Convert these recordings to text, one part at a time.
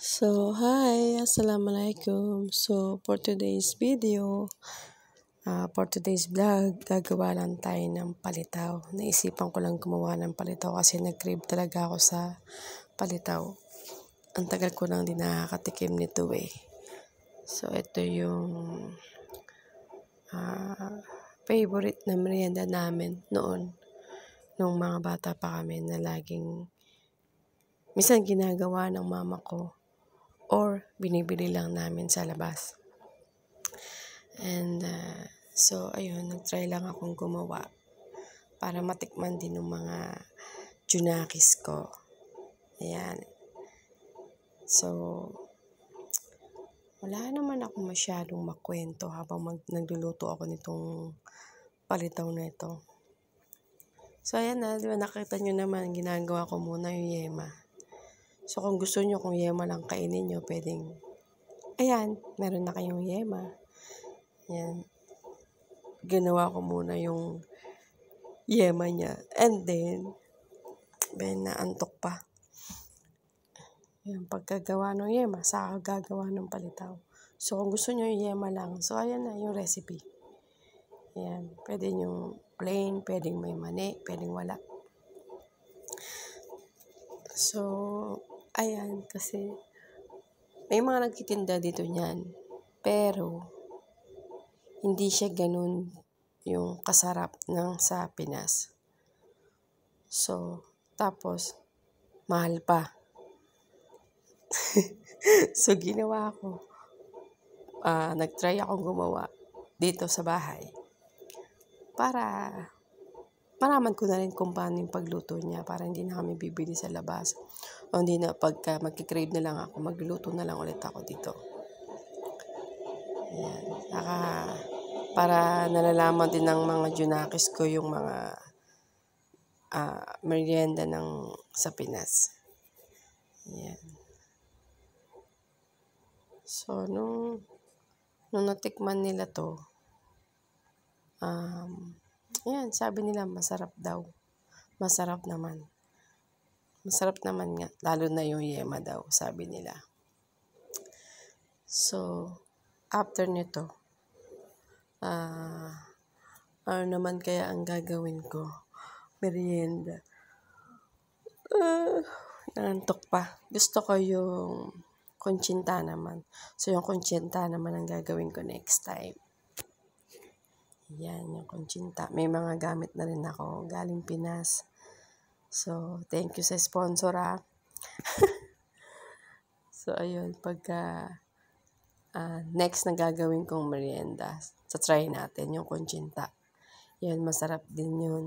Hi, Assalamualaikum. For today's video, for today's vlog, gagawa lang tayo ng palitaw. Naisipan ko lang gumawa ng palitaw kasi nag-crave talaga ako sa palitaw. Ang tagal ko nang din nakakatikim nito eh. So, ito yung favorite na merienda namin noon. Nung mga bata pa kami na laging minsan ginagawa ng mama ko or binibili lang namin sa labas. And so ayun, nag-try lang akong gumawa para matikman din ng mga junakis ko. Ayan. So, wala naman ako masyadong makwento habang nagluluto ako nitong palitaw na ito. So, ayan na, di ba nakita nyo naman, ginagawa ko muna yung yema. So, kung gusto nyo, kung yema lang kainin nyo, pwedeng, ayan, meron na kayong yema. Ayan. Ginawa ko muna yung yema niya. And then, naantok pa. Ayan, pagkagawa ng yema, saka gagawa ng palitaw. So, kung gusto nyo yung yema lang, so, ayan na yung recipe. Ayan, pwede nyo plain, pwedeng may mani, pwedeng wala. So, ayan, kasi may mga nagtitinda dito niyan. Pero, hindi siya ganun yung kasarap ng sa Pinas. So, tapos, mahal pa. So, ginawa ko. Nag-try akong gumawa dito sa bahay. Para malaman ko na rin kung paano yung pagluto niya. Para hindi na kami bibili sa labas. O hindi na pagka magkikrave na lang ako, magluluto na lang ulit ako dito. Ayan. Para nalalaman din ng mga junakis ko yung mga merienda ng sa Pinas. Ayan. So, nung natikman nila to, ayan, sabi nila masarap daw. Masarap naman. Masarap naman nga, lalo na yung yema daw, sabi nila. So, after nito, ano naman kaya ang gagawin ko? Merienda. Nanantok pa. Gusto ko yung kunchinta naman. So, yung kunchinta naman ang gagawin ko next time. Yan, yung kunchinta. May mga gamit na rin ako galing Pinas. So, thank you sa sponsor So, ayun, pagka next na gagawin kong merienda, so try natin yung kunchinta. Yan, masarap din yun.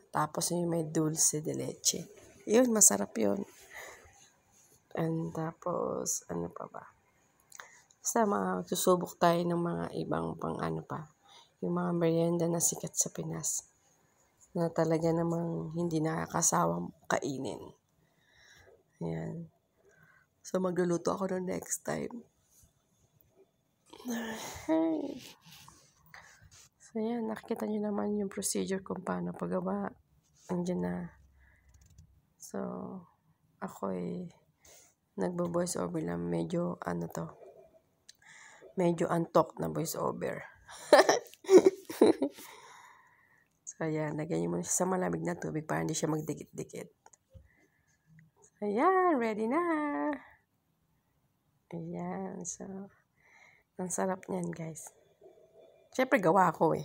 Tapos yung may dulce de leche. Yun, masarap yun. And tapos, ano pa ba? Basta susubok tayo ng mga ibang yung mga merienda na sikat sa Pinas. Na talaga namang hindi nakakasawang kainin. Ayan. So, magluluto ako ng next time. So, yan. Nakikita nyo naman yung procedure kung paano paggawa. Andiyan na. So, ako nagbo-voice over lang. Medyo, medyo antok na voice over. So, ayan. Lagyan nyo muna siya sa malamig na tubig para hindi siya magdikit-dikit. So, ayan. Ready na. Ayan. So, ang sarap niyan, guys. Siyempre, gawa ko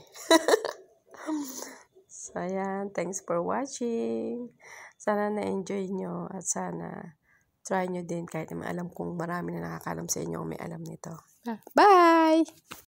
So, ayan. Thanks for watching. Sana na-enjoy nyo at sana try nyo din kahit may alam kong marami na nakakalam sa inyo kung may alam nito. Bye!